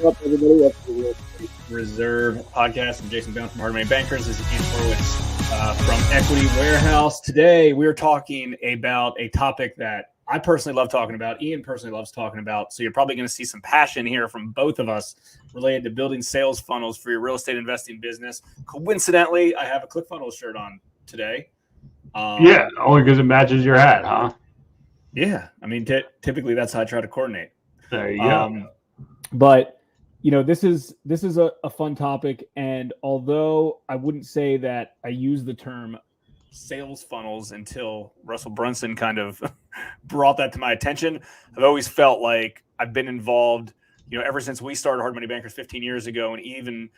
up, everybody? That's the Real Estate Reserve podcast. I'm Jason Bounce from Hard Money Bankers. This is Ian Horowitz from Equity Warehouse. Today, we're talking about a topic that I personally love talking about. Ian personally loves talking about. So you're probably going to see some passion here from both of us related to building sales funnels for your real estate investing business. Coincidentally, I have a ClickFunnels shirt on today. Yeah, only because it matches your hat, huh? Yeah, I mean, typically that's how I try to coordinate. There you go. But you know, this is a fun topic, and although I wouldn't say that I use the term sales funnels until Russell Brunson kind of brought that to my attention, I've always felt like I've been involved, you know, ever since we started Hard Money Bankers 15 years ago, and even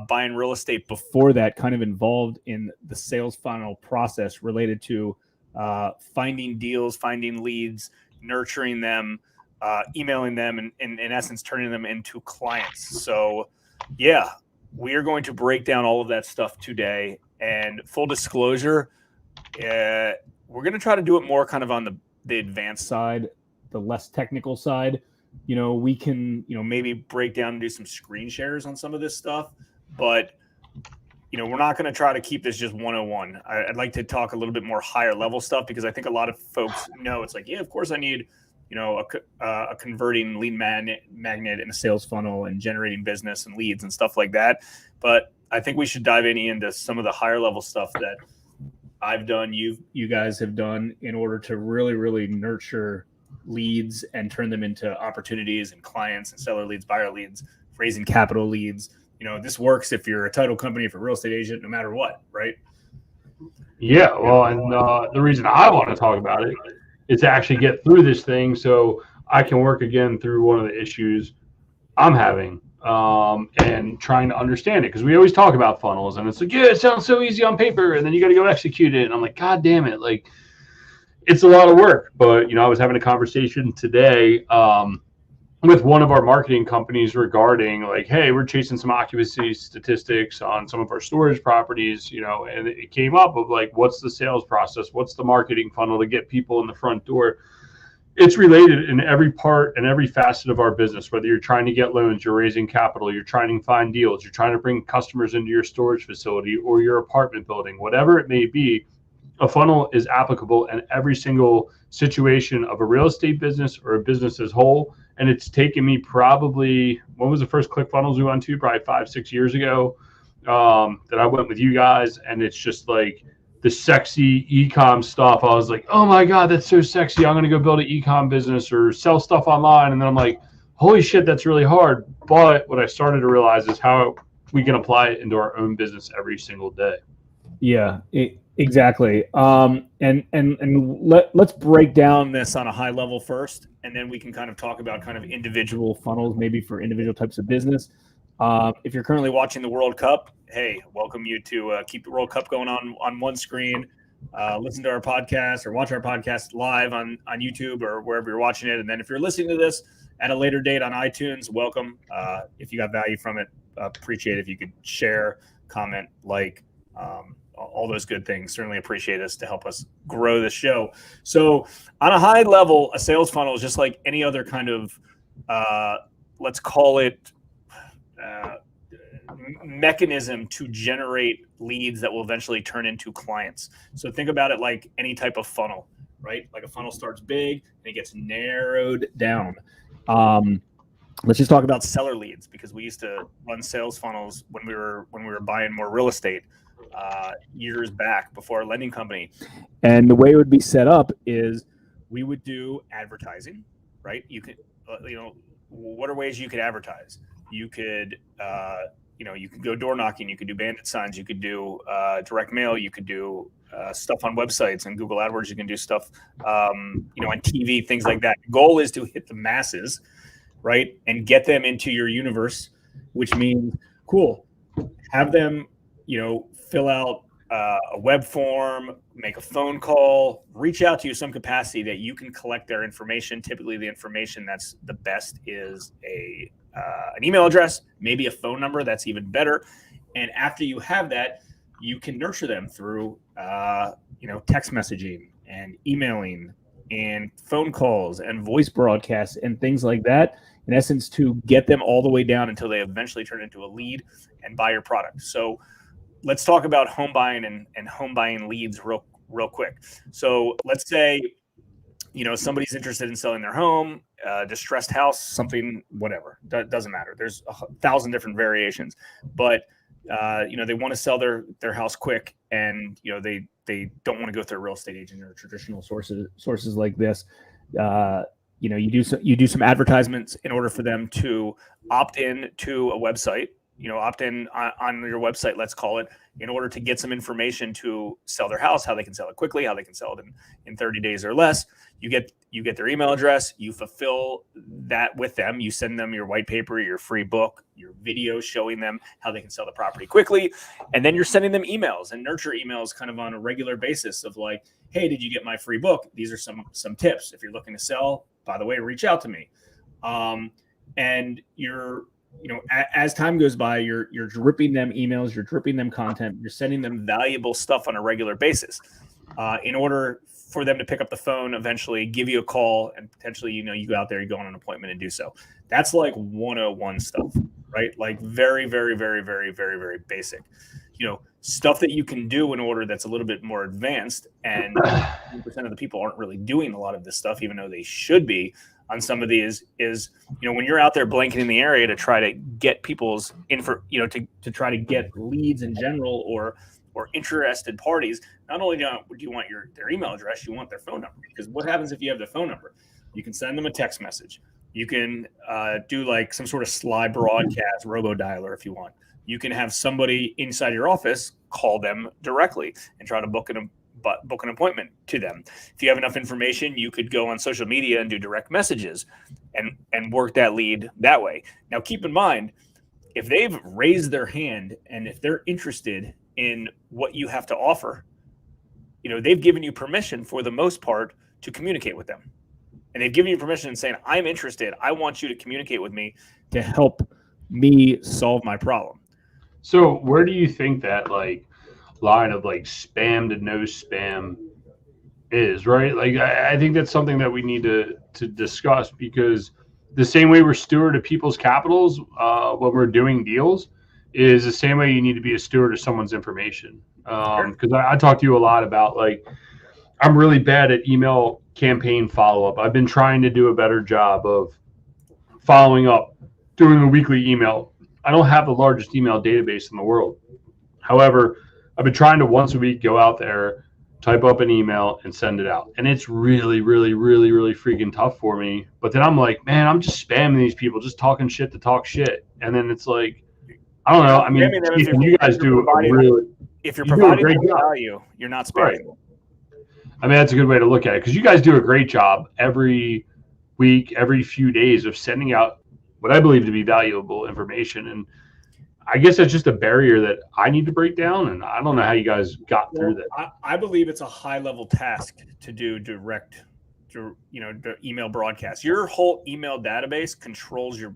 buying real estate before that, kind of involved in the sales funnel process related to finding deals, finding leads, nurturing them, emailing them, and in essence, turning them into clients. So yeah, we are going to break down all of that stuff today. And full disclosure, we're going to try to do it more kind of on the advanced side, the less technical side. You know, we can, you know, maybe break down and do some screen shares on some of this stuff, but you know, we're not going to try to keep this just 101. I'd like to talk a little bit more higher level stuff, because I think a lot of folks know it's like, yeah, of course I need, you know, a converting lead magnet in a sales funnel and generating business and leads and stuff like that. But I think we should dive into some of the higher level stuff that I've done, you guys have done, in order to really, really nurture leads and turn them into opportunities and clients and seller leads, buyer leads, raising capital leads. You know, this works if you're a title company, if you're a real estate agent, no matter what, right? Yeah, well, and the reason I want to talk about it is to actually get through this thing so I can work again through one of the issues I'm having and trying to understand it. Because we always talk about funnels, and it's like, yeah, it sounds so easy on paper, and then you got to go execute it. And I'm like, God damn it. Like, it's a lot of work. But, you know, I was having a conversation today with one of our marketing companies regarding, like, hey, we're chasing some occupancy statistics on some of our storage properties, you know, and it came up of like, what's the sales process? What's the marketing funnel to get people in the front door? It's related in every part and every facet of our business, whether you're trying to get loans, you're raising capital, you're trying to find deals, you're trying to bring customers into your storage facility or your apartment building, whatever it may be. A funnel is applicable in every single situation of a real estate business or a business as whole. And it's taken me probably, when was the first ClickFunnels we went to? Probably 5-6 years ago that I went with you guys. And it's just like the sexy e-com stuff. I was like, oh my God, that's so sexy. I'm going to go build an e-com business or sell stuff online. And then I'm like, holy shit, that's really hard. But what I started to realize is how we can apply it into our own business every single day. Yeah, exactly. And let's break down this on a high level first, and then we can kind of talk about kind of individual funnels, maybe for individual types of business. If you're currently watching the World Cup, hey, welcome you to keep the World Cup going on one screen. Listen to our podcast or watch our podcast live on YouTube or wherever you're watching it. And then if you're listening to this at a later date on iTunes, welcome. If you got value from it, appreciate it if you could share, comment, like, all those good things. Certainly appreciate this to help us grow the show. So on a high level, a sales funnel is just like any other kind of, let's call it mechanism to generate leads that will eventually turn into clients. So think about it like any type of funnel, right? Like a funnel starts big and it gets narrowed down. Let's just talk about seller leads, because we used to run sales funnels when we were buying more real estate years back before our lending company. And the way it would be set up is we would do advertising, right? You could, you know, what are ways you could advertise? You could, you know, you could go door knocking, you could do bandit signs, you could do direct mail, you could do stuff on websites and Google AdWords, you can do stuff, you know, on TV, things like that. The goal is to hit the masses, right? And get them into your universe, which means, cool, have them, you know, fill out a web form, make a phone call, reach out to you some capacity that you can collect their information. Typically, the information that's the best is an email address, maybe a phone number. That's even better. And after you have that, you can nurture them through, text messaging and emailing and phone calls and voice broadcasts and things like that. in essence, to get them all the way down until they eventually turn into a lead and buy your product. So let's talk about home buying and home buying leads real quick. So let's say, somebody's interested in selling their home, distressed house, something, whatever, doesn't matter. There's 1,000 different variations, but they want to sell their house quick, and they don't want to go through a real estate agent or traditional sources like this. You do some advertisements in order for them to opt in to a website. Opt in on your website, let's call it, in order to get some information to sell their house, how they can sell it quickly, how they can sell it in 30 days or less. You get their email address, you fulfill that with them, you send them your white paper, your free book, your video showing them how they can sell the property quickly, and then you're sending them emails and nurture emails kind of on a regular basis of like, hey, did you get my free book? These are some tips. If you're looking to sell, by the way, reach out to me. And you're as time goes by, you're dripping them emails, you're dripping them content, you're sending them valuable stuff on a regular basis, in order for them to pick up the phone, eventually give you a call, and potentially, you go out there, you go on an appointment and do so. That's like 101 stuff, right? Like very, very, very, very, very, very basic, stuff that you can do in order that's a little bit more advanced. And 1% of the people aren't really doing a lot of this stuff, even though they should be on some of these. Is when you're out there blanketing the area to try to get people's info, to try to get leads in general, or interested parties. Not only do you want their email address, you want their phone number, because what happens if you have their phone number? You can send them a text message. You can do like some sort of sly broadcast robo dialer if you want. You can have somebody inside your office call them directly and try to book an appointment to them. If you have enough information, you could go on social media and do direct messages and work that lead that way. Now, keep in mind, if they've raised their hand and if they're interested in what you have to offer, they've given you permission for the most part to communicate with them. And they've given you permission saying, I'm interested. I want you to communicate with me to help me solve my problem. So where do you think that line of spam to no spam is, right? I think that's something that we need to discuss, because the same way we're steward of people's capitals when we're doing deals is the same way you need to be a steward of someone's information. Because I talk to you a lot about I'm really bad at email campaign follow-up. I've been trying to do a better job of following up, doing a weekly email. I don't have the largest email database in the world. However, I've been trying to once a week go out there, type up an email, and send it out. And it's really, really, really, really freaking tough for me. But then I'm like, man, I'm just spamming these people, just talking shit to talk shit. And then it's like, I don't know. I mean, you guys do if you're providing value, you're not spamming. Right. I mean, that's a good way to look at it, because you guys do a great job every week, every few days of sending out what I believe to be valuable information. And I guess that's just a barrier that I need to break down. And I don't know how you guys got through that. I believe it's a high level task to do direct, the email broadcast. Your whole email database controls your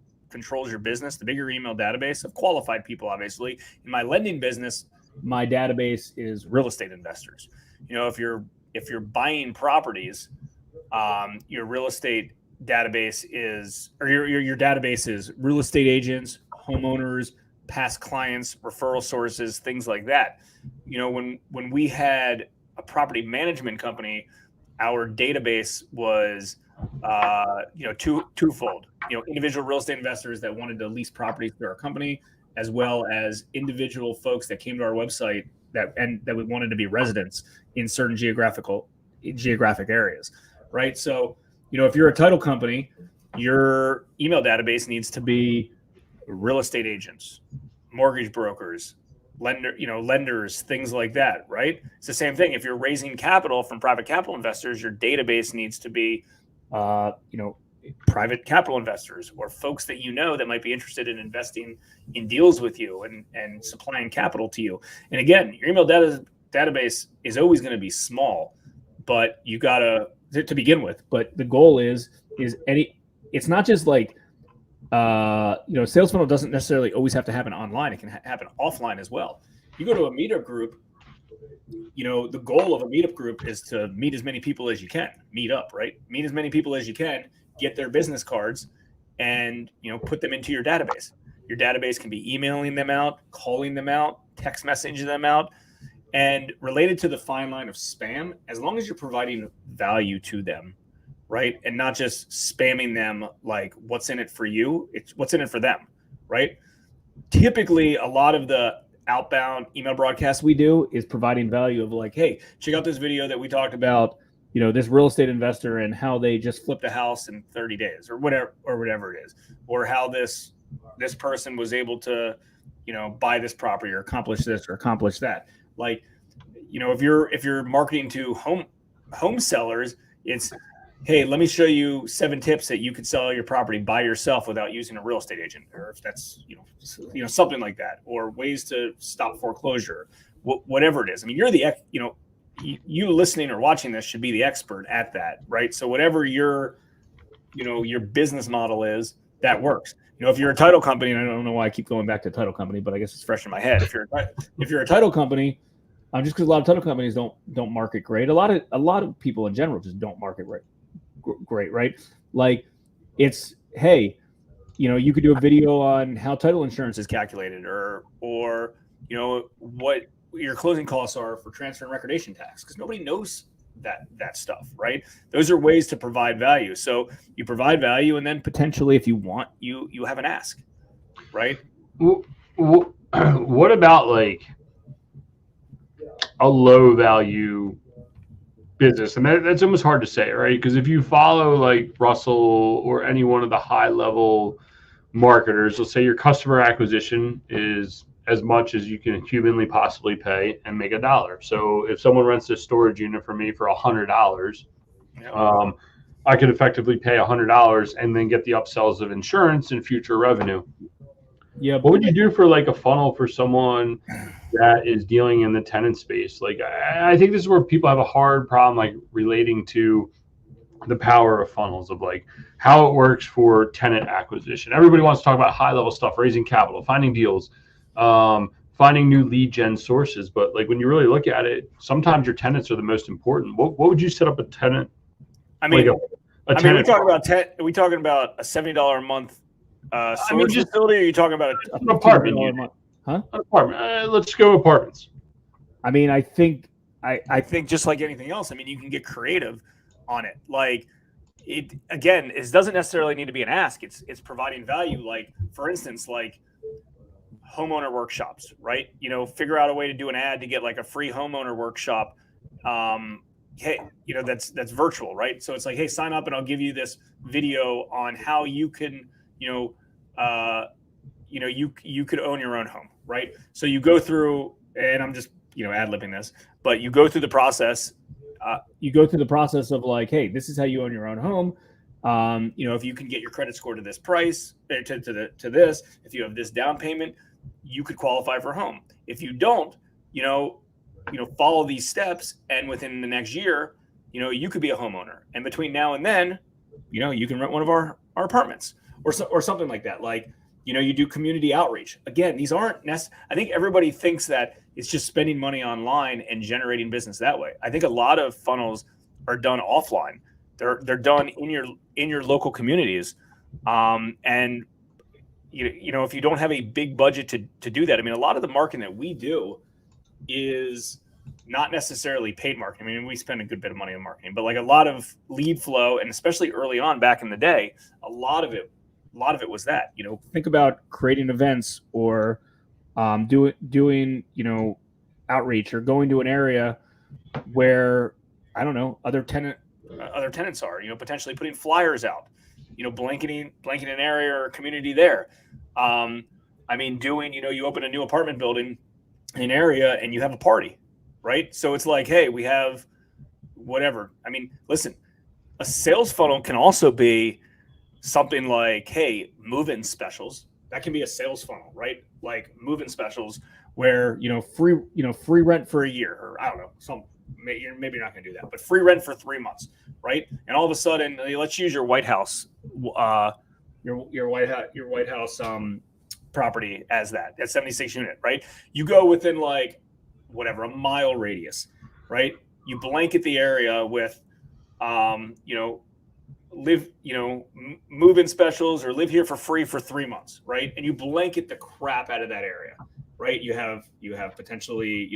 business. The bigger email database of qualified people, obviously. In my lending business, my database is real estate investors. If you're buying properties, your real estate database is, or your database is real estate agents, homeowners, past clients, referral sources, things like that. When we had a property management company, our database was twofold. Individual real estate investors that wanted to lease properties through our company, as well as individual folks that came to our website that we wanted to be residents in certain geographic areas, right? So, if you're a title company, your email database needs to be real estate agents, mortgage brokers, lenders, things like that, right? It's the same thing. If you're raising capital from private capital investors, your database needs to be, private capital investors or folks that that might be interested in investing in deals with you and supplying capital to you. And again, your email database is always going to be small, but you gotta to begin with. But the goal is it's not just like sales funnel doesn't necessarily always have to happen online. It can happen offline as well. You go to a meetup group, the goal of a meetup group is to meet as many people as you can. Meet up, right? Meet as many people as you can, get their business cards, and, put them into your database. Your database can be emailing them out, calling them out, text messaging them out. And related to the fine line of spam, as long as you're providing value to them, right? And not just spamming them like what's in it for you, it's what's in it for them, right? Typically, a lot of the outbound email broadcasts we do is providing value of like, hey, check out this video that we talked about, this real estate investor and how they just flipped a house in 30 days or whatever it is, or how this person was able to, buy this property or accomplish this or accomplish that. Like, if you're marketing to home sellers, it's, hey, let me show you 7 tips that you could sell your property by yourself without using a real estate agent, or if that's, something like that, or ways to stop foreclosure, whatever it is. I mean, you're the, you listening or watching this should be the expert at that, right? So whatever your business model is, that works. If you're a title company, and I don't know why I keep going back to title company, but I guess it's fresh in my head. If you're a title company, just because a lot of title companies don't market great, a lot of people in general just don't market great, right? Like, it's, hey, you could do a video on how title insurance is calculated, or what your closing costs are for transfer and recordation tax, because nobody knows that stuff, right? Those are ways to provide value. So you provide value, and then potentially, if you want, you have an ask, right? What about like a low value business? And that's almost hard to say, right? Because if you follow like Russell or any one of the high level marketers, let's say your customer acquisition is as much as you can humanly possibly pay and make $1. So if someone rents a storage unit for me for $100, I could effectively pay $100 and then get the upsells of insurance and future revenue. Yeah. What would you do for like a funnel for someone that is dealing in the tenant space? Like, I think this is where people have a hard problem, like relating to the power of funnels, of like how it works for tenant acquisition. Everybody wants to talk about high level stuff, raising capital, finding deals, finding new lead gen sources. But like when you really look at it, sometimes your tenants are the most important. What would you set up a tenant? I mean, we talking about a $70 a month storage facility, or are you talking about an apartment a month? Huh? An apartment. Let's go apartments. I mean, I think just like anything else, I mean, you can get creative on it. Like, it doesn't necessarily need to be an ask. It's providing value. Like, for instance, like homeowner workshops, right? Figure out a way to do an ad to get like a free homeowner workshop. Hey, that's virtual, right? So it's like, hey, sign up and I'll give you this video on how you can, you could own your own home, right? So you go through, and I'm just, ad-libbing this, but you go through the process. Of like, hey, this is how you own your own home. If you can get your credit score to this price, to this, if you have this down payment, you could qualify for a home. If you don't, follow these steps, and within the next year, you could be a homeowner. And between now and then, you can rent one of our apartments or something like that. Like, you do community outreach. Again, these aren't I think everybody thinks that it's just spending money online and generating business that way. I think a lot of funnels are done offline. They're done in your local communities. And if you don't have a big budget to do that, I mean, a lot of the marketing that we do is not necessarily paid marketing. I mean, we spend a good bit of money on marketing, but like a lot of lead flow, and especially early on back in the day, a lot of it was that. Think about creating events or doing outreach, or going to an area where, I don't know, other tenants are, potentially putting flyers out, blanketing an area or community there. You open a new apartment building in an area and you have a party, right? So it's like, hey, we have whatever. I mean, listen, a sales funnel can also be something like, hey, move-in specials. That can be a sales funnel, right? Like move-in specials where, free rent for a year, or I don't know, maybe you're not going to do that, but free rent for 3 months, right? And all of a sudden, let's use your White House, your White House property as that 76 unit, right? You go within like whatever, a mile radius, right? You blanket the area with, move-in specials or live here for free for 3 months, right? And you blanket the crap out of that area, right? You have potentially,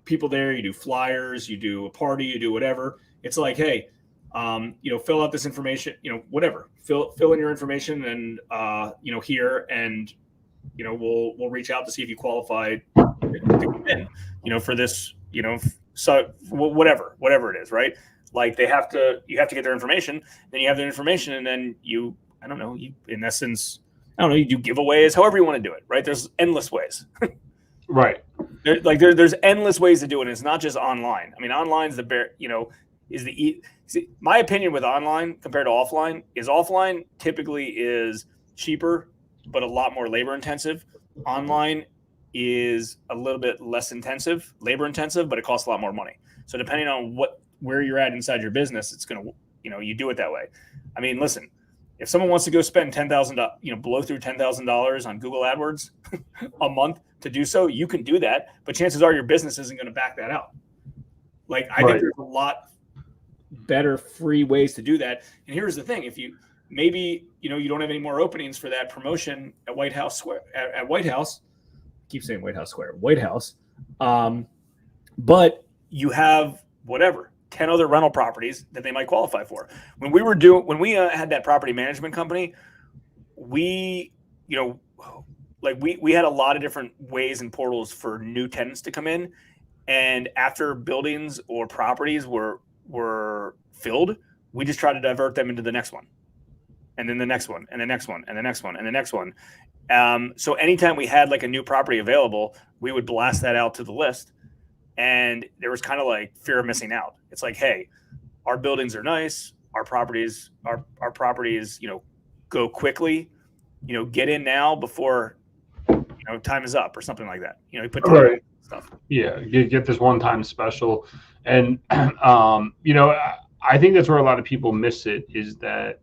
people there, you do flyers, you do a party, you do whatever. It's like, hey, fill out this information, whatever, fill in your information and, here, and, we'll reach out to see if you qualify to come in, for this, so whatever it is, right? Like you have to get their information, then you have their information, and then you in essence, you do giveaways, however you want to do it, right? There's endless ways. Right. There's endless ways to do it. And it's not just online. I mean, online's see, my opinion with online compared to offline typically is cheaper, but a lot more labor intensive. Online is a little bit less labor intensive, but it costs a lot more money. So depending on where you're at inside your business, it's going to, you do it that way. I mean, listen, if someone wants to go spend $10,000, blow through $10,000 on Google AdWords a month to do so, you can do that. But chances are your business isn't going to back that out. Like, I think there's a lot better free ways to do that. And here's the thing: if you maybe you don't have any more openings for that promotion at White House Square, at White House, I keep saying White House Square, White House, but you have 10 other rental properties that they might qualify for. When we had that property management company, we had a lot of different ways and portals for new tenants to come in. And after buildings or properties were filled, we just try to divert them into the next one, and then the next one, and the next one, and the next one, and the next one. So anytime we had like a new property available, we would blast that out to the list. And there was kind of like fear of missing out. It's like, hey, our buildings are nice. Our properties, go quickly, get in now before, time is up or something like that. You put time stuff. Yeah. Get this one-time special. And, I think that's where a lot of people miss it, is that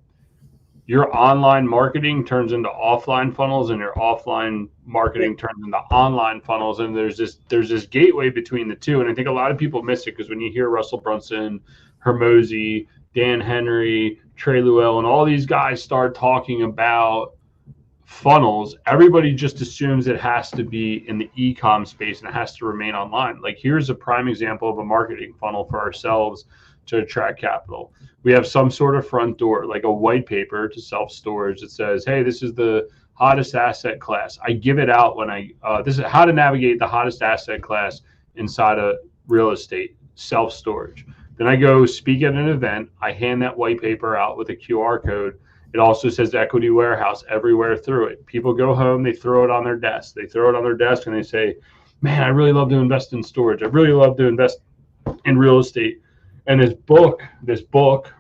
your online marketing turns into offline funnels, and your offline marketing turns into online funnels. And there's this gateway between the two. And I think a lot of people miss it, because when you hear Russell Brunson, Hermosi, Dan Henry, Trey Lewell, and all these guys start talking about funnels, everybody just assumes it has to be in the e-com space and it has to remain online. Like, here's a prime example of a marketing funnel for ourselves to attract capital. We have some sort of front door, like a white paper to self-storage that says, hey, this is the hottest asset class. I give it out when this is how to navigate the hottest asset class inside of real estate, self-storage. Then I go speak at an event. I hand that white paper out with a QR code. It also says Equity Warehouse everywhere through it. People go home, they throw it on their desk. And they say, man, I really love to invest in storage. I really love to invest in real estate. And this book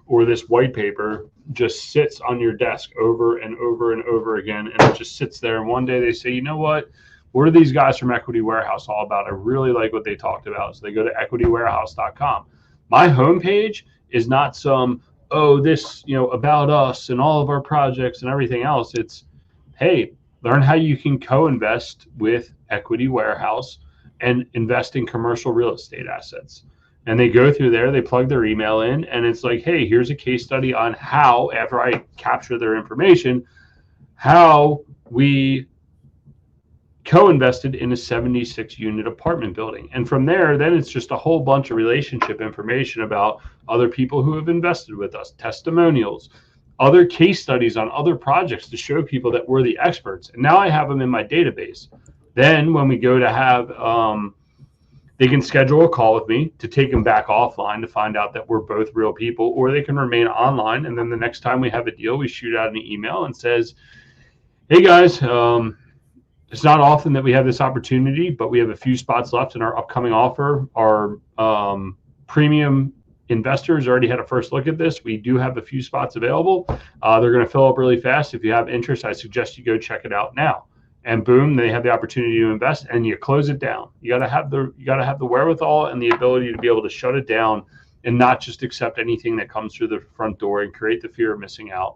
or this white paper just sits on your desk over and over and over again. And it just sits there. And one day they say, you know what are these guys from Equity Warehouse all about? I really like what they talked about. So they go to equitywarehouse.com. My homepage is not some, about us and all of our projects and everything else. It's, hey, learn how you can co-invest with Equity Warehouse and invest in commercial real estate assets. And they go through there, they plug their email in, and it's like, hey, here's a case study on how, after I capture their information, how we co-invested in a 76-unit apartment building. And from there, then it's just a whole bunch of relationship information about other people who have invested with us, testimonials, other case studies on other projects to show people that we're the experts. And now I have them in my database. Then when we go to have, they can schedule a call with me to take them back offline to find out that we're both real people, or they can remain online. And then the next time we have a deal, we shoot out an email and says, hey guys, it's not often that we have this opportunity, but we have a few spots left in our upcoming offer. Our premium investors already had a first look at this. We do have a few spots available. They're going to fill up really fast. If you have interest, I suggest you go check it out now. And boom, they have the opportunity to invest, and you close it down. You got to have the wherewithal and the ability to be able to shut it down and not just accept anything that comes through the front door and create the fear of missing out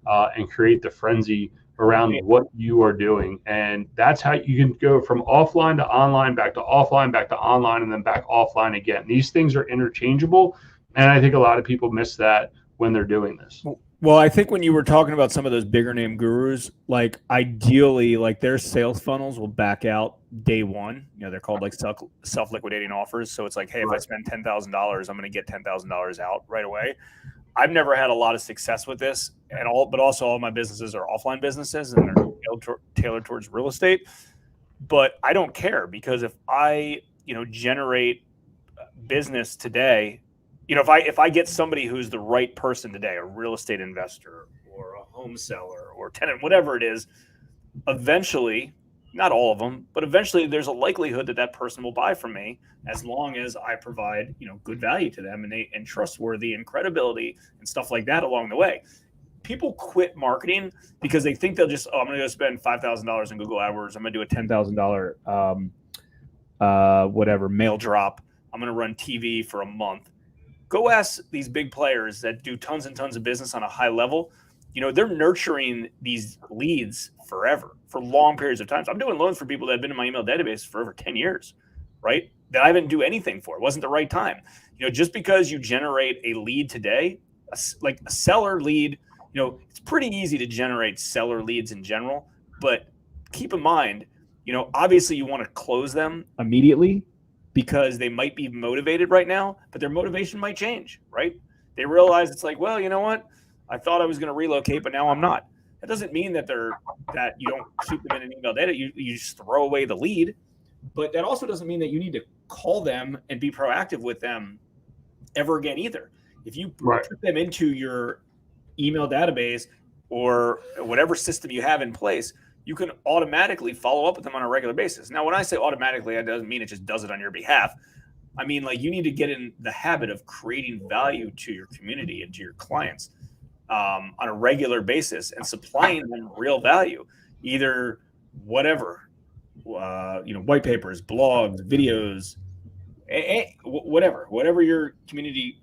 and create the frenzy around what you are doing. And that's how you can go from offline to online, back to offline, back to online, and then back offline again. These things are interchangeable. And I think a lot of people miss that when they're doing this. Well, I think when you were talking about some of those bigger name gurus, like ideally, like their sales funnels will back out day one. You know, they're called like self-liquidating offers. So it's like, hey, if I spend $10,000, I'm going to get $10,000 out right away. I've never had a lot of success with this at all, but also all my businesses are offline businesses and they're tailored towards real estate. But I don't care, because if I, generate business today, if I get somebody who's the right person today, a real estate investor or a home seller or tenant, whatever it is, eventually, not all of them, but eventually there's a likelihood that that person will buy from me, as long as I provide, good value to them and trustworthy and credibility and stuff like that along the way. People quit marketing because they think they'll just, I'm going to go spend $5,000 in Google AdWords. I'm going to do a $10,000 mail drop. I'm going to run TV for a month. Go ask these big players that do tons and tons of business on a high level. They're nurturing these leads forever, for long periods of time. So I'm doing loans for people that have been in my email database for over 10 years, right? That I didn't do anything for. It wasn't the right time. Just because you generate a lead today, like a seller lead, it's pretty easy to generate seller leads in general, but keep in mind, obviously you want to close them immediately, because they might be motivated right now, but their motivation might change, right? They realize it's like, well, you know what? I thought I was going to relocate, but now I'm not. That doesn't mean that you don't keep them in an email data. You just throw away the lead, but that also doesn't mean that you need to call them and be proactive with them ever again either. If you put them into your email database or whatever system you have in place, you can automatically follow up with them on a regular basis. Now, when I say automatically, that doesn't mean it just does it on your behalf. I mean, like, you need to get in the habit of creating value to your community and to your clients on a regular basis and supplying them real value, either whatever, white papers, blogs, videos, whatever your community,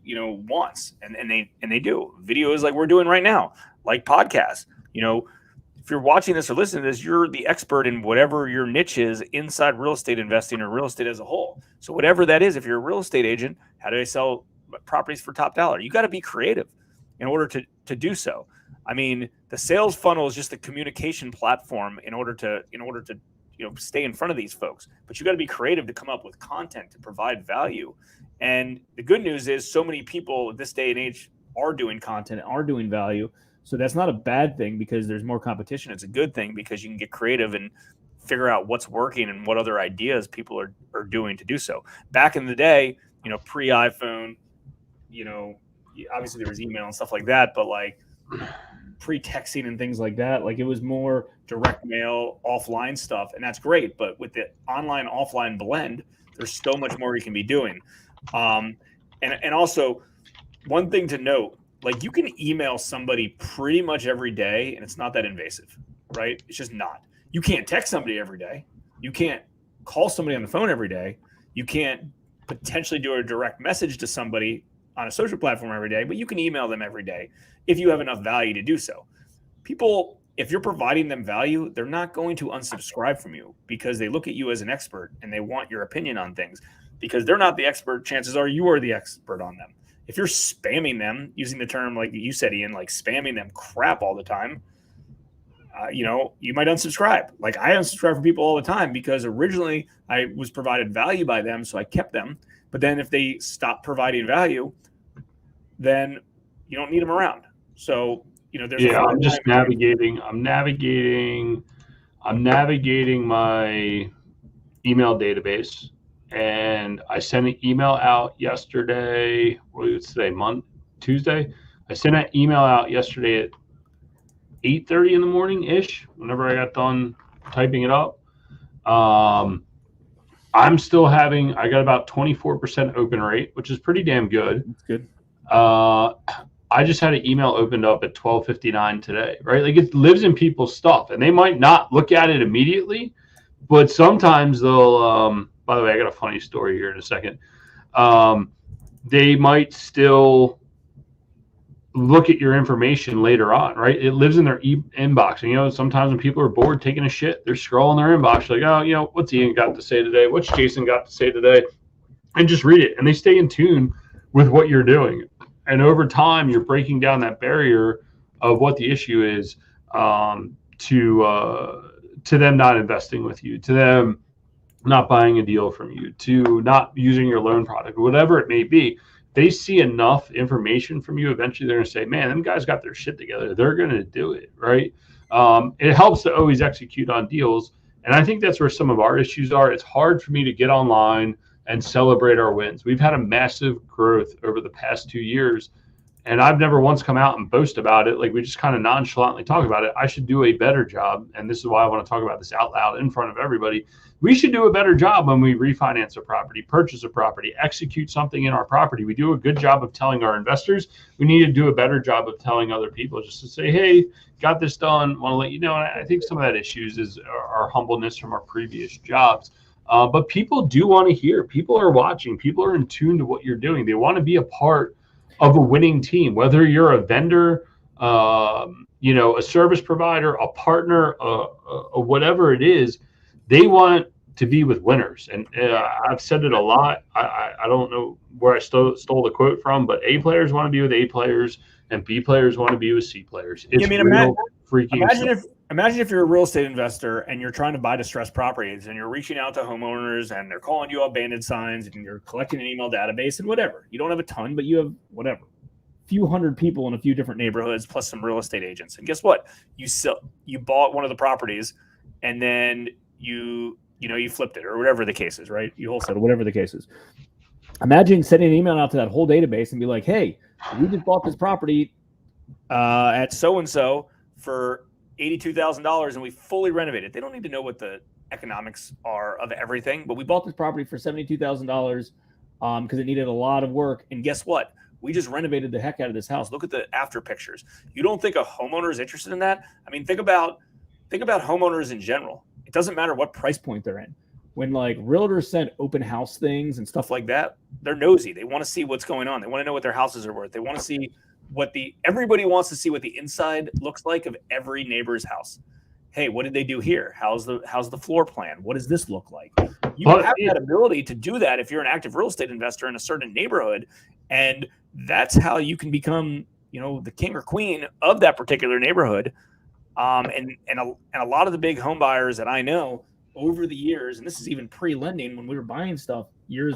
wants. And they do videos like we're doing right now, like podcasts, if you're watching this or listening to this, you're the expert in whatever your niche is inside real estate investing or real estate as a whole. So whatever that is, if you're a real estate agent, how do I sell properties for top dollar? You got to be creative in order to do so. I mean, the sales funnel is just the communication platform in order to stay in front of these folks. But you got to be creative to come up with content to provide value. And the good news is, so many people this day and age are doing content, are doing value. So that's not a bad thing, because there's more competition. It's a good thing, because you can get creative and figure out what's working and what other ideas people are doing to do so. Back in the day, pre-iPhone, obviously there was email and stuff like that, but like pre-texting and things like that, like it was more direct mail, offline stuff, and that's great. But with the online offline blend, there's so much more you can be doing. And also, one thing to note, like, you can email somebody pretty much every day and it's not that invasive, right? It's just not. You can't text somebody every day. You can't call somebody on the phone every day. You can't potentially do a direct message to somebody on a social platform every day, but you can email them every day if you have enough value to do so. People, if you're providing them value, they're not going to unsubscribe from you, because they look at you as an expert and they want your opinion on things. Because they're not the expert, chances are you are the expert on them. If you're spamming them, using the term like you said, Ian, like spamming them crap all the time, you might unsubscribe. Like, I unsubscribe from people all the time, because originally I was provided value by them, so I kept them. But then if they stop providing value, then you don't need them around. So, there's I'm just navigating. I'm navigating my email database. And I sent an email out yesterday. What is today? Tuesday. I sent an email out yesterday at 8:30 in the morning ish. Whenever I got done typing it up, I'm still having. I got about 24% open rate, which is pretty damn good. That's good. I just had an email opened up at 12:59 today. Right, like, it lives in people's stuff, and they might not look at it immediately, but sometimes they'll. By the way, I got a funny story here in a second. They might still look at your information later on, right? It lives in their inbox. And, sometimes when people are bored taking a shit, they're scrolling their inbox like, oh, what's Ian got to say today? What's Jason got to say today? And just read it. And they stay in tune with what you're doing. And over time, you're breaking down that barrier of what the issue is, to them not investing with you, to them not buying a deal from you, to not using your loan product, whatever it may be. They see enough information from you, eventually they're going to say, man, them guys got their shit together. They're going to do it, right? It helps to always execute on deals. And I think that's where some of our issues are. It's hard for me to get online and celebrate our wins. We've had a massive growth over the past 2 years, and I've never once come out and boast about it. Like, we just kind of nonchalantly talk about it. I should do a better job. And this is why I want to talk about this out loud in front of everybody. We should do a better job when we refinance a property, purchase a property, execute something in our property. We do a good job of telling our investors. We need to do a better job of telling other people, just to say, hey, got this done, want to let you know. And I think some of that issues is our humbleness from our previous jobs. But people do want to hear. People are watching. People are in tune to what you're doing. They want to be a part of a winning team, whether you're a vendor, a service provider, a partner, whatever it is. They want to be with winners. And I've said it a lot. I don't know where I stole the quote from, but A players want to be with A players and B players want to be with C players. It's Imagine if you're a real estate investor and you're trying to buy distressed properties and you're reaching out to homeowners and they're calling you abandoned signs and you're collecting an email database and whatever. You don't have a ton, but you have whatever. Few hundred people in a few different neighborhoods plus some real estate agents. And guess what? You bought one of the properties and then you flipped it or whatever the case is, right? You wholesaled, whatever the case is. Imagine sending an email out to that whole database and be like, hey, we just bought this property at so-and-so for $82,000 and we fully renovated. They don't need to know what the economics are of everything, but we bought this property for $72,000 because it needed a lot of work. And guess what? We just renovated the heck out of this house. Look at the after pictures. You don't think a homeowner is interested in that? I mean, think about homeowners in general. It doesn't matter what price point they're in. When like realtors send open house things and stuff like that, they're nosy. They want to see what's going on. They want to know what their houses are worth. They want to see everybody wants to see what the inside looks like of every neighbor's house. Hey, what did they do here? How's the floor plan? What does this look like? You have that ability to do that if you're an active real estate investor in a certain neighborhood, and that's how you can become, the king or queen of that particular neighborhood. And a lot of the big home buyers that I know over the years, and this is even pre-lending when we were buying stuff years,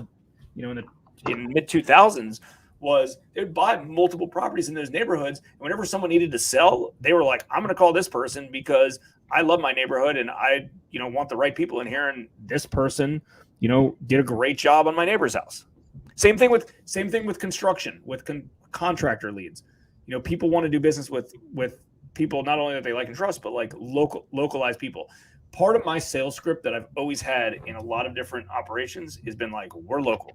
in mid 2000s, was they would buy multiple properties in those neighborhoods. And whenever someone needed to sell, they were like, I'm going to call this person because I love my neighborhood and I, want the right people in here. And this person, did a great job on my neighbor's house. Same thing with construction, with contractor leads. People want to do business with people not only that they like and trust, but like localized people. Part of my sales script that I've always had in a lot of different operations has been like, we're local.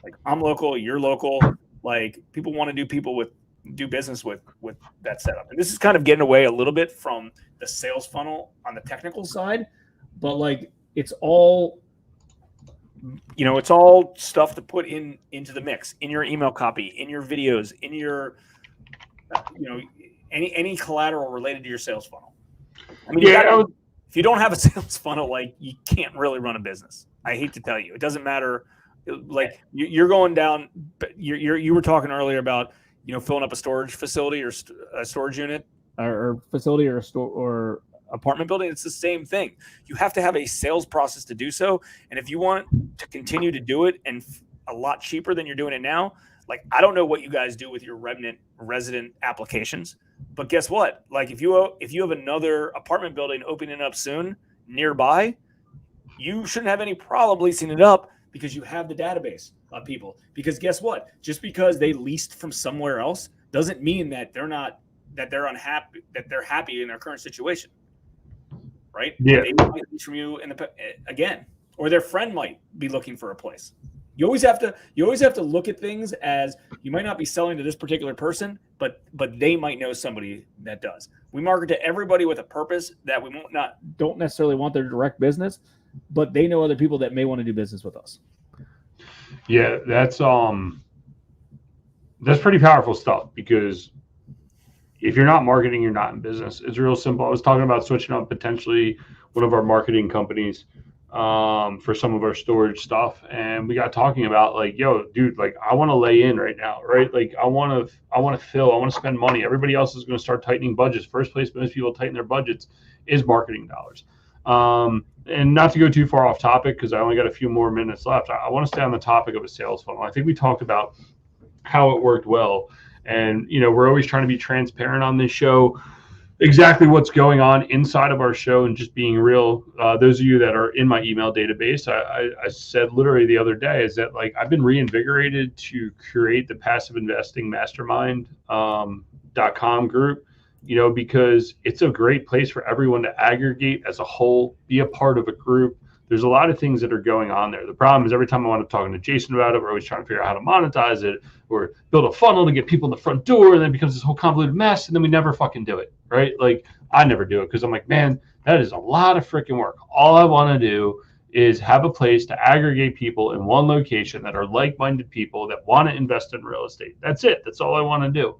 Like, I'm local, you're local. Like, people want to do business with that setup. And this is kind of getting away a little bit from the sales funnel on the technical side, but like it's all stuff to put into the mix, in your email copy, in your videos, in your any collateral related to your sales funnel. I mean, if you don't have a sales funnel, like, you can't really run a business. I hate to tell you, it doesn't matter. Like, you're going down. You were talking earlier about filling up a storage facility or a storage unit or facility or a store or apartment building. It's the same thing. You have to have a sales process to do so. And if you want to continue to do it and a lot cheaper than you're doing it now, like, I don't know what you guys do with your resident applications, but guess what? Like, if you have another apartment building opening up soon nearby, you shouldn't have any problem leasing it up because you have the database of people. Because guess what? Just because they leased from somewhere else doesn't mean that they're unhappy, that they're happy in their current situation. Right? Yeah. They might lease from you again, or their friend might be looking for a place. You always have to look at things as, you might not be selling to this particular person, but they might know somebody that does. We market to everybody with a purpose that we don't necessarily want their direct business, but they know other people that may want to do business with us. Yeah, that's pretty powerful stuff, because if you're not marketing, you're not in business. It's real simple. I was talking about switching up potentially one of our marketing companies for some of our storage stuff, and we got talking about like, yo, dude, like I want to lay in right now, right? Like I want to fill, I want to spend money. Everybody else is going to start tightening budgets. First place most people tighten their budgets is marketing dollars. And not to go too far off topic because I only got a few more minutes left. I want to stay on the topic of a sales funnel. I think we talked about how it worked well, and we're always trying to be transparent on this show. Exactly what's going on inside of our show and just being real. Those of you that are in my email database, I said literally the other day is that like I've been reinvigorated to create the passive investing mastermind .com group, because it's a great place for everyone to aggregate as a whole, be a part of a group. There's a lot of things that are going on there. The problem is every time I want to talk to Jason about it, we're always trying to figure out how to monetize it or build a funnel to get people in the front door, and then it becomes this whole convoluted mess, and then we never fucking do it, right? Like I never do it because I'm like, man, that is a lot of freaking work. All I want to do is have a place to aggregate people in one location that are like-minded people that want to invest in real estate. That's it. That's all I want to do.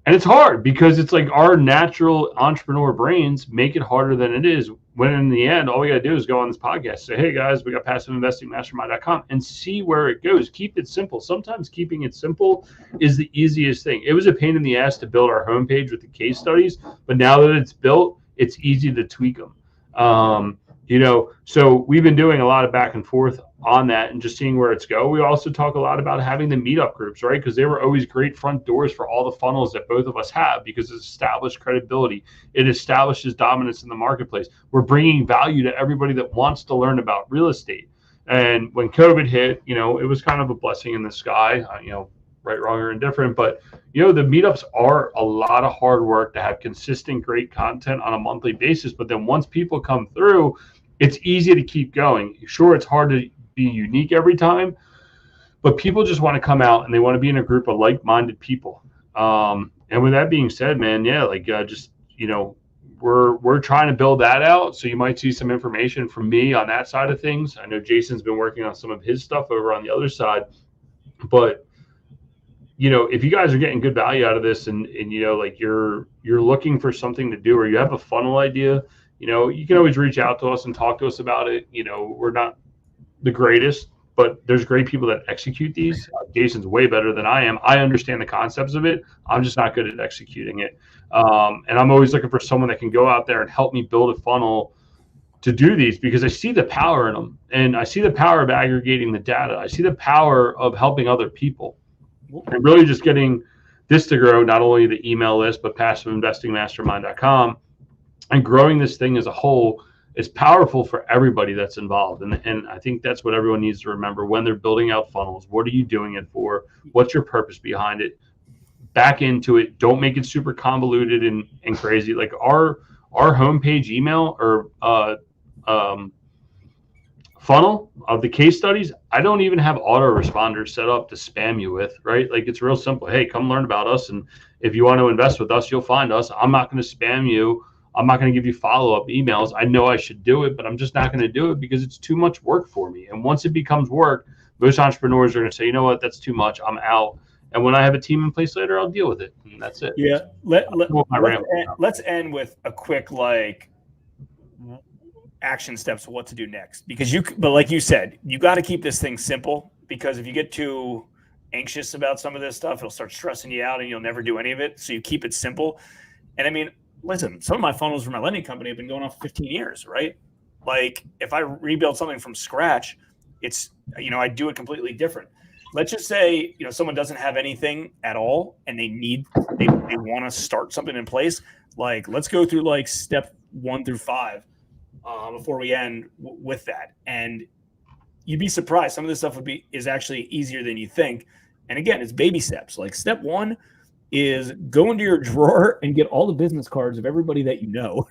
And it's hard because it's like our natural entrepreneur brains make it harder than it is, when in the end, all we got to do is go on this podcast, say, hey guys, we got passiveinvestingmastermind.com and see where it goes. Keep it simple. Sometimes keeping it simple is the easiest thing. It was a pain in the ass to build our homepage with the case studies, but now that it's built, it's easy to tweak them. So we've been doing a lot of back and forth on that and just seeing where it's go. We also talk a lot about having the meetup groups, right? Because they were always great front doors for all the funnels that both of us have, because it's established credibility. It establishes dominance in the marketplace. We're bringing value to everybody that wants to learn about real estate. And when COVID hit, it was kind of a blessing in the sky, right, wrong, or indifferent. But, the meetups are a lot of hard work to have consistent, great content on a monthly basis. But then once people come through, it's easy to keep going. Sure, it's hard to be unique every time, but people just want to come out and they want to be in a group of like-minded people. And with that being said, man, yeah, like we're trying to build that out. So you might see some information from me on that side of things. I know Jason's been working on some of his stuff over on the other side, but if you guys are getting good value out of this and like you're looking for something to do, or you have a funnel idea, you can always reach out to us and talk to us about it. We're not the greatest, but there's great people that execute these. Jason's way better than I am. I understand the concepts of it. I'm just not good at executing it. And I'm always looking for someone that can go out there and help me build a funnel to do these, because I see the power in them, and I see the power of aggregating the data. I see the power of helping other people and really just getting this to grow, not only the email list, but passiveinvestingmastermind.com, and growing this thing as a whole is powerful for everybody that's involved. And I think that's what everyone needs to remember when they're building out funnels. What are you doing it for? What's your purpose behind it? Back into it. Don't make it super convoluted and crazy. Like our homepage email or funnel of the case studies, I don't even have autoresponders set up to spam you with, right? Like it's real simple. Hey, come learn about us. And if you want to invest with us, you'll find us. I'm not going to spam you. I'm not going to give you follow-up emails. I know I should do it, but I'm just not going to do it because it's too much work for me. And once it becomes work, most entrepreneurs are going to say, you know what, that's too much. I'm out. And when I have a team in place later, I'll deal with it. And that's it. Yeah. Let's end with a quick, action steps of what to do next. But like you said, you got to keep this thing simple, because if you get too anxious about some of this stuff, it'll start stressing you out and you'll never do any of it. So you keep it simple. And I mean, listen, some of my funnels for my lending company have been going on for 15 years, right? Like if I rebuild something from scratch, it's, I do it completely different. Let's just say, someone doesn't have anything at all and they want to start something in place. Like, let's go through step 1 through 5 before we end with that. And you'd be surprised. Some of this stuff is actually easier than you think. And again, it's baby steps. Like step 1 is go into your drawer and get all the business cards of everybody that you know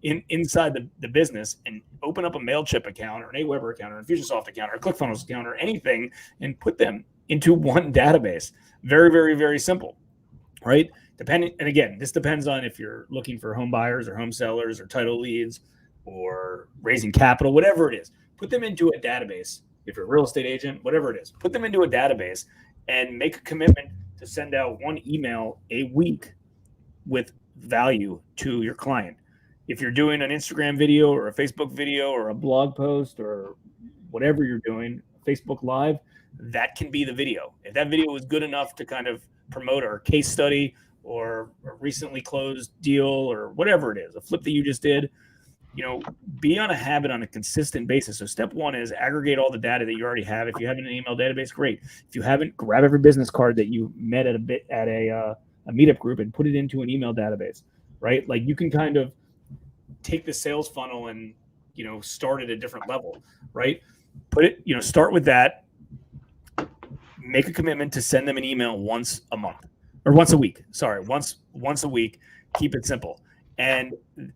inside the business, and open up a MailChimp account or an Aweber account or a Infusionsoft account or a ClickFunnels account or anything, and put them into one database. Very, very, very simple, right? And again, this depends on if you're looking for home buyers or home sellers or title leads or raising capital, whatever it is. Put them into a database. If you're a real estate agent, whatever it is, put them into a database and make a commitment to send out one email a week with value to your client. if you're doing an Instagram video or a Facebook video or a blog post or whatever you're doing, Facebook Live, that can be the video. If that video is good enough to kind of promote our case study or a recently closed deal or whatever it is, a flip that you just did, be on a habit on a consistent basis. So step one is aggregate all the data that you already have. If you have an email database, great. If you haven't, grab every business card that you met at a meetup group and put it into an email database, right? Like you can kind of take the sales funnel and, start at a different level, right? Put it, start with that. Make a commitment to send them an email once a month or once a week. Sorry, once a week. Keep it simple. And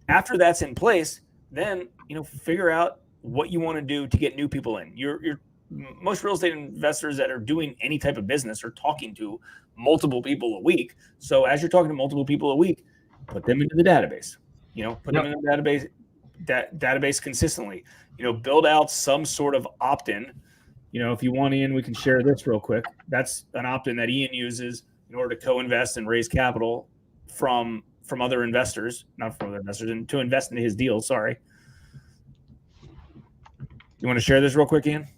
after that's in place, then, figure out what you want to do to get new people in. Most real estate investors that are doing any type of business are talking to multiple people a week. So as you're talking to multiple people a week, put them into the database, put them in the database consistently, build out some sort of opt-in. If you want, Ian, we can share this real quick. That's an opt-in that Ian uses in order to co-invest and raise capital from other investors, not from other investors, and to invest in his deals. Sorry. You want to share this real quick, Ian?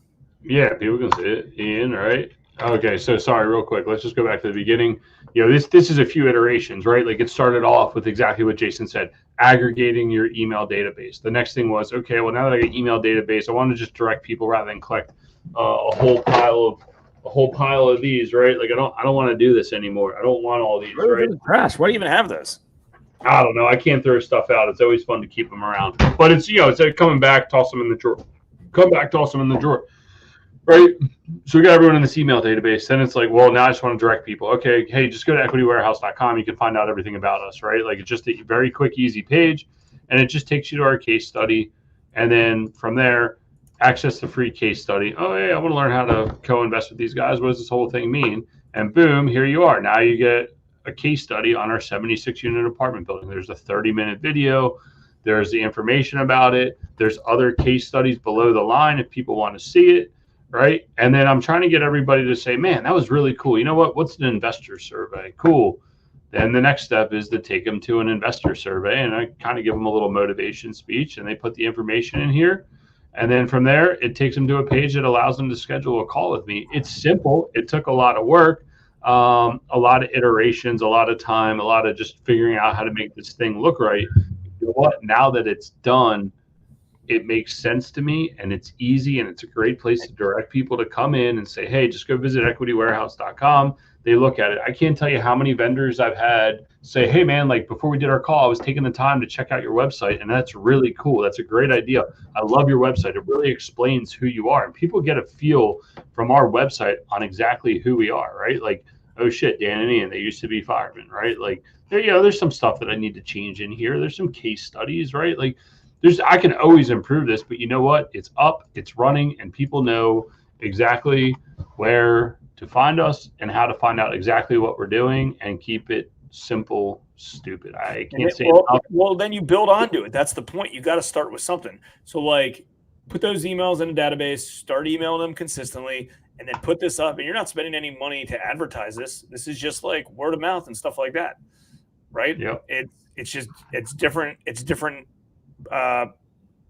Yeah, people can see it. Ian, right? Okay, so sorry, real quick. Let's just go back to the beginning. This is a few iterations, right? Like it started off with exactly what Jason said, aggregating your email database. The next thing was, okay, well, now that I got email database, I want to just direct people rather than collect a whole pile of these, right? Like I don't want to do this anymore. I don't want all these, right? Crash. Why do you even have this? I don't know. I can't throw stuff out. It's always fun to keep them around. But it's it's coming back, toss them in the drawer. Come back, toss them in the drawer. Right? So we got everyone in this email database. Then it's like, well, now I just want to direct people. Okay, hey, just go to equitywarehouse.com. You can find out everything about us, right? Like it's just a very quick, easy page. And it just takes you to our case study. And then from there, access the free case study. Oh, hey, I want to learn how to co-invest with these guys. What does this whole thing mean? And boom, here you are. Now you get a case study on our 76-unit apartment building. There's a 30-minute video. There's the information about it. There's other case studies below the line if people want to see it, right? And then I'm trying to get everybody to say, man, that was really cool. You know what? What's an investor survey? Cool. Then the next step is to take them to an investor survey, and I kind of give them a little motivation speech, and they put the information in here. And then from there, it takes them to a page that allows them to schedule a call with me. It's simple. It took a lot of work, a lot of iterations, a lot of time, a lot of just figuring out how to make this thing look right. You know what? Now that it's done, it makes sense to me, and it's easy, and it's a great place to direct people to come in and say, hey, just go visit equitywarehouse.com. They look at it. I can't tell you how many vendors I've had say, hey, man, like before we did our call, I was taking the time to check out your website, and that's really cool. That's a great idea. I love your website. It really explains who you are, and people get a feel from our website on exactly who we are, right? Like, oh, shit, Dan and Ian, they used to be firemen, right? Like, there's some stuff that I need to change in here. There's some case studies, right? Like, I can always improve this, but you know what? It's up, it's running, and people know exactly where to find us and how to find out exactly what we're doing and keep it simple, stupid. I can't say enough. Well, then you build onto it. That's the point. You got to start with something. So like put those emails in a database, start emailing them consistently, and then put this up. And you're not spending any money to advertise this. This is just like word of mouth and stuff like that. Right? Yeah. It's different. It's different. Word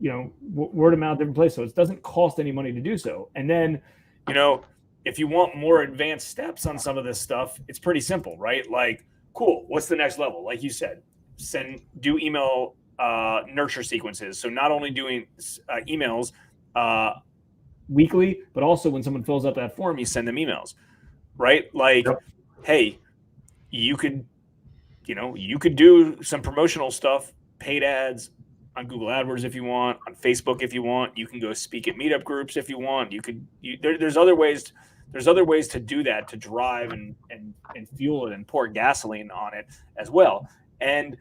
of mouth, different place. So it doesn't cost any money to do so. And then, if you want more advanced steps on some of this stuff, it's pretty simple, right? Like, cool. What's the next level? Like you said, do email nurture sequences. So not only doing emails weekly, but also when someone fills out that form, you send them emails, right? Like, yep. Hey, you could do some promotional stuff, paid ads on Google AdWords if you want, on Facebook if you want. You can go speak at meetup groups if you want. There's other ways. There's other ways to do that, to drive and fuel it and pour gasoline on it as well. And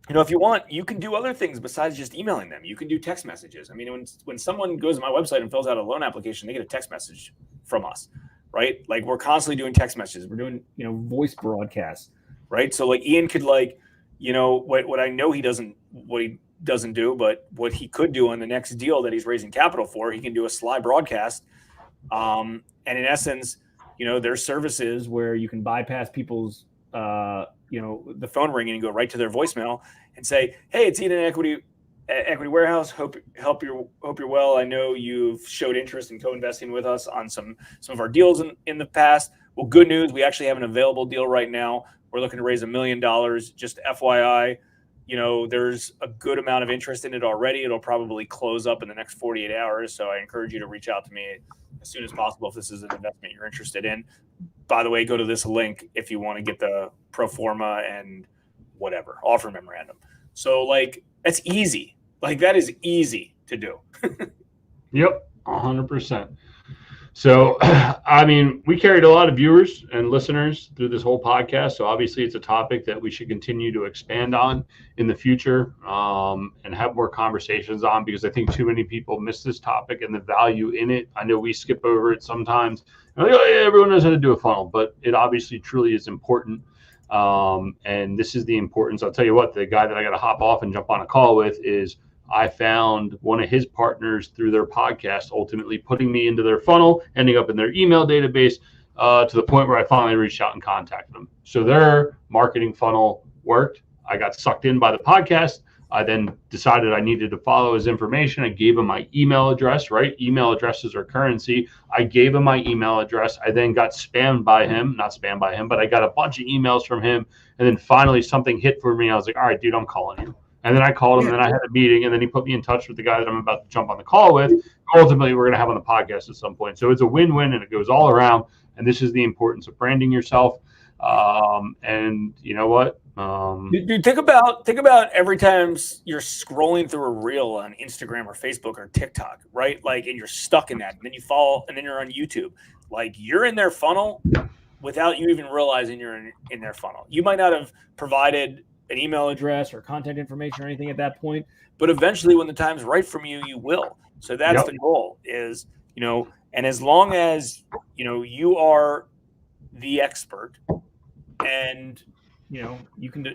if you want, you can do other things besides just emailing them. You can do text messages. I mean, when someone goes to my website and fills out a loan application, they get a text message from us, right? Like we're constantly doing text messages. We're doing voice broadcasts, right? So like Ian could what I know he doesn't do, but what he could do on the next deal that he's raising capital for, he can do a Sly broadcast. And in essence, there's services where you can bypass people's the phone ringing and go right to their voicemail and say, "Hey, it's Eden Equity Warehouse. Hope you're well. I know you've showed interest in co-investing with us on some of our deals in the past. Well, good news, we actually have an available deal right now. We're looking to raise $1 million. Just FYI, there's a good amount of interest in it already. It'll probably close up in the next 48 hours. So I encourage you to reach out to me as soon as possible if this is an investment you're interested in. By the way, go to this link if you want to get the pro forma and whatever offer memorandum." So that's easy. That is easy to do. Yep, 100%. So, I mean, we carried a lot of viewers and listeners through this whole podcast. So obviously it's a topic that we should continue to expand on in the future and have more conversations on, because I think too many people miss this topic and the value in it. I know we skip over it sometimes. Like, oh, yeah, everyone knows how to do a funnel, but it obviously truly is important. And this is the importance. I'll tell you what, the guy that I got to hop off and jump on a call with is I found one of his partners through their podcast, ultimately putting me into their funnel, ending up in their email database to the point where I finally reached out and contacted them. So their marketing funnel worked. I got sucked in by the podcast. I then decided I needed to follow his information. I gave him my email address, right? Email addresses are currency. I gave him my email address. I then got spammed by him, not spammed by him, but I got a bunch of emails from him. And then finally something hit for me. I was like, all right, dude, I'm calling you. And then I called him, and then I had a meeting, and then he put me in touch with the guy that I'm about to jump on the call with. Ultimately, we're going to have on the podcast at some point. So it's a win-win, and it goes all around. And this is the importance of branding yourself. And you know what? Dude, think about every time you're scrolling through a reel on Instagram or Facebook or TikTok, right? And you're stuck in that, and then you fall, and then you're on YouTube. You're in their funnel without you even realizing you're in their funnel. You might not have provided an email address or contact information or anything at that point, but eventually when the time's right from you, you will. So that's the goal is, and as long as, you are the expert and, you can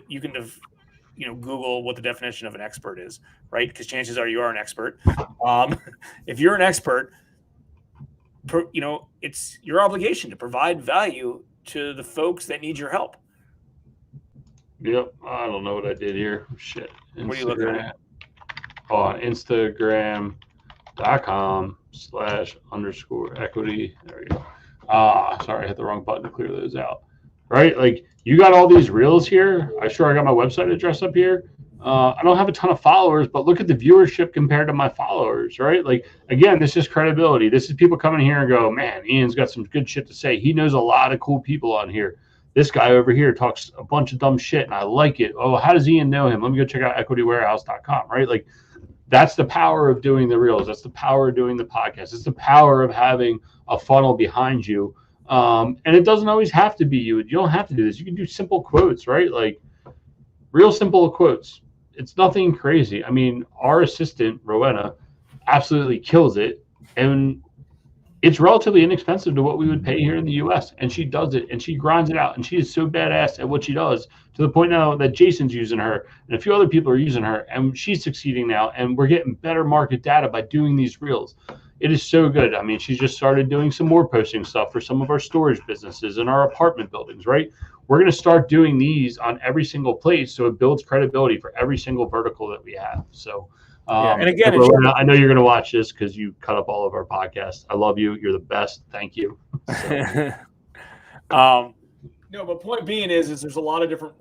Google what the definition of an expert is, right? Because chances are you are an expert. If you're an expert, it's your obligation to provide value to the folks that need your help. Yep. I don't know what I did here. Shit. Instagram. What are you looking at? On Instagram.com/_equity. There we go. Sorry, I hit the wrong button to clear those out. Right? You got all these reels here. I got my website address up here. I don't have a ton of followers, but look at the viewership compared to my followers, right? Again, this is credibility. This is people coming here and go, man, Ian's got some good shit to say. He knows a lot of cool people on here. This guy over here talks a bunch of dumb shit, and I like it. Oh, how does Ian know him? Let me go check out equitywarehouse.com, right? That's the power of doing the reels. That's the power of doing the podcast. It's the power of having a funnel behind you. And it doesn't always have to be you. You don't have to do this. You can do simple quotes, right? Real simple quotes. It's nothing crazy. I mean, our assistant, Rowena, absolutely kills it. And it's relatively inexpensive to what we would pay here in the U.S. And she does it, and she grinds it out, and she is so badass at what she does to the point now that Jason's using her, and a few other people are using her, and she's succeeding now, and we're getting better market data by doing these reels. It is so good. I mean, she's just started doing some more posting stuff for some of our storage businesses and our apartment buildings, right? We're going to start doing these on every single place, so it builds credibility for every single vertical that we have. So. And again, I know you're going to watch this because you cut up all of our podcasts. I love you. You're the best. Thank you. No, but point being is there's a lot of different,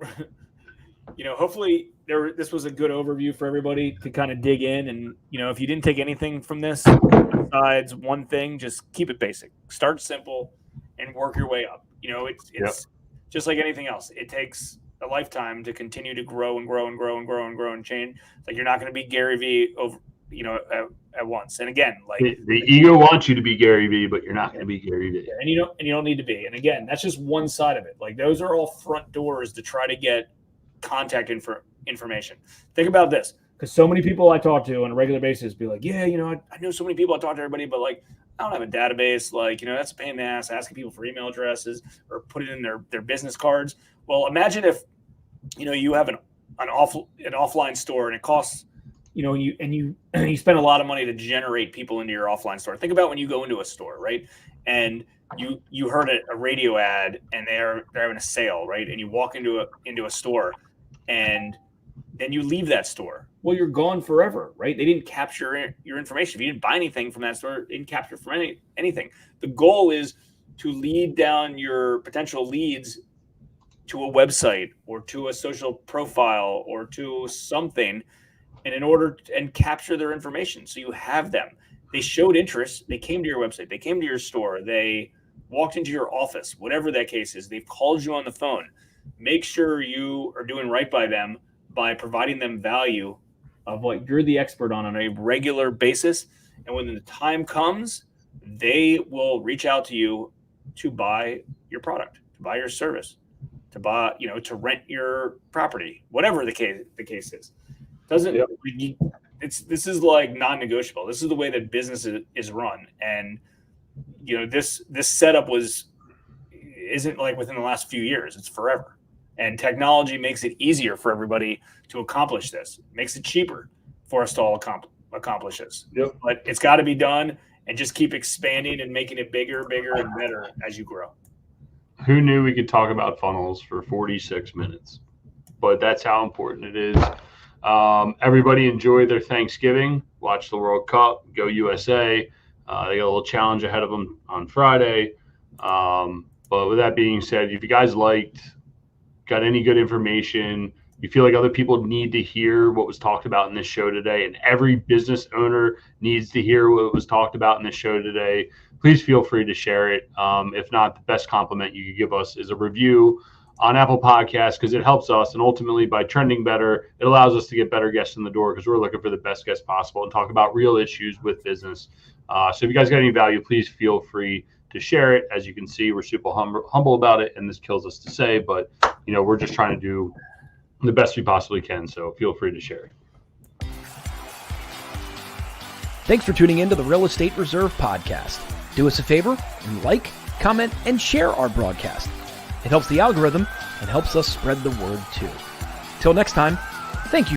hopefully this was a good overview for everybody to kind of dig in. And, if you didn't take anything from this besides one thing, just keep it basic, start simple and work your way up. It's just like anything else. It takes a lifetime to continue to grow and grow and grow and grow and grow and change. You're not going to be Gary Vee over, at once. And again, the ego wants you to be Gary Vee, but you're not going to be Gary Vee. And you don't need to be. And again, that's just one side of it. Those are all front doors to try to get contact information. Think about this, because so many people I talk to on a regular basis be like, yeah, I know so many people. I talk to everybody, but I don't have a database. That's a pain in the ass asking people for email addresses or put it in their business cards. Well, imagine if, you have an offline store and it costs you you spend a lot of money to generate people into your offline store. Think about when you go into a store, right? And you heard a radio ad and they're having a sale, right? And you walk into a store and then you leave that store. Well, you're gone forever, right? They didn't capture your information. If you didn't buy anything from that store, they didn't capture from anything. The goal is to lead down your potential leads to a website or to a social profile or to something, and capture their information so you have them. They showed interest. They came to your website. They came to your store. They walked into your office, whatever that case is. They've called you on the phone. Make sure you are doing right by them by providing them value of what you're the expert on a regular basis. And when the time comes, they will reach out to you to buy your product, to buy your service, to buy, to rent your property, whatever the case is. This is like non-negotiable. This is the way that business is run. And, this setup isn't like within the last few years, it's forever. And technology makes it easier for everybody to accomplish this. It makes it cheaper for us to all accomplish this. Yep. But it's got to be done, and just keep expanding and making it bigger, and better as you grow. Who knew we could talk about funnels for 46 minutes? But that's how important it is. Everybody enjoy their Thanksgiving. Watch the World Cup. Go USA. They got a little challenge ahead of them on Friday. But with that being said, if you guys got any good information, you feel like other people need to hear what was talked about in this show today, and every business owner needs to hear what was talked about in this show today, please feel free to share it. If not, the best compliment you could give us is a review on Apple Podcasts, because it helps us, and ultimately by trending better, it allows us to get better guests in the door, because we're looking for the best guests possible and talk about real issues with business. So if you guys got any value, please feel free to share it. As you can see, we're super humble about it, and this kills us to say, but we're just trying to do the best we possibly can. So feel free to share it. Thanks for tuning in to the Real Estate Reserve podcast. Do us a favor and like, comment, and share our broadcast. It helps the algorithm and helps us spread the word too. Till next time, thank you.